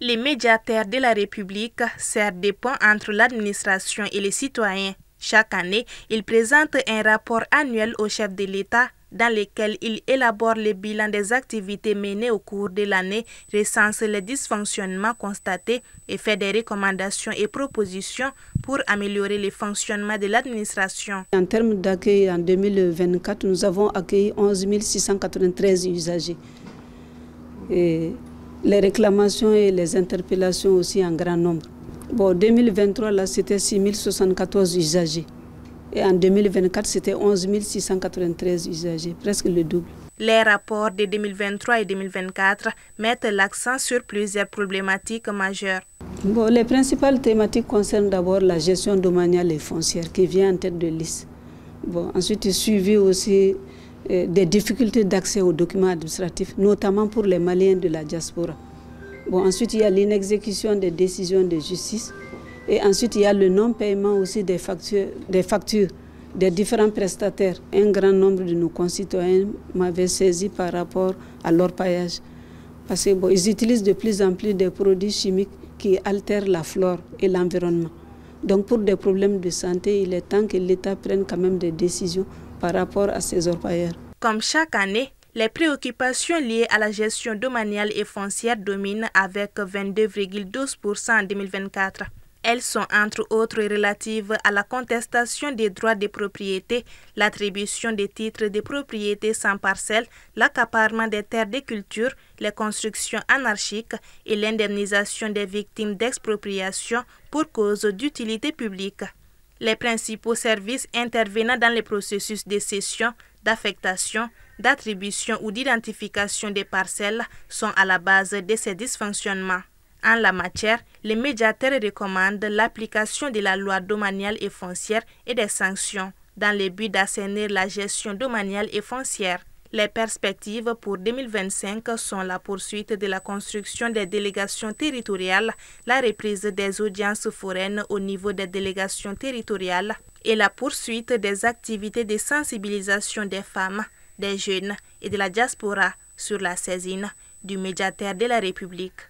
Les médiateurs de la République servent des ponts entre l'administration et les citoyens. Chaque année, ils présentent un rapport annuel au chef de l'État dans lequel ils élaborent le bilan des activités menées au cours de l'année, recensent les dysfonctionnements constatés et font des recommandations et propositions pour améliorer le fonctionnement de l'administration. En termes d'accueil, en 2024, nous avons accueilli 11 693 usagers. Et les réclamations et les interpellations aussi en grand nombre. En 2023, là, c'était 6 074 usagers. Et en 2024, c'était 11 693 usagers, presque le double. Les rapports de 2023 et 2024 mettent l'accent sur plusieurs problématiques majeures. Les principales thématiques concernent d'abord la gestion domaniale et foncière qui vient en tête de liste. Ensuite, suivi aussi des difficultés d'accès aux documents administratifs, notamment pour les Maliens de la diaspora. Ensuite, il y a l'inexécution des décisions de justice. Et ensuite, il y a le non-paiement aussi des factures des différents prestataires. Un grand nombre de nos concitoyens m'avaient saisi par rapport à leur paillage. Parce qu'ils utilisent de plus en plus des produits chimiques qui altèrent la flore et l'environnement. Donc pour des problèmes de santé, il est temps que l'État prenne quand même des décisions par rapport à ces orpailleurs. Comme chaque année, les préoccupations liées à la gestion domaniale et foncière dominent avec 22,12% en 2024. Elles sont entre autres relatives à la contestation des droits de propriété, l'attribution des titres de propriété sans parcelle, l'accaparement des terres de culture, les constructions anarchiques et l'indemnisation des victimes d'expropriation pour cause d'utilité publique. Les principaux services intervenant dans les processus de cession, d'affectation, d'attribution ou d'identification des parcelles sont à la base de ces dysfonctionnements. En la matière, les médiateurs recommandent l'application de la loi domaniale et foncière et des sanctions dans le but d'assainir la gestion domaniale et foncière. Les perspectives pour 2025 sont la poursuite de la construction des délégations territoriales, la reprise des audiences foraines au niveau des délégations territoriales et la poursuite des activités de sensibilisation des femmes, des jeunes et de la diaspora sur la saisine du médiateur de la République.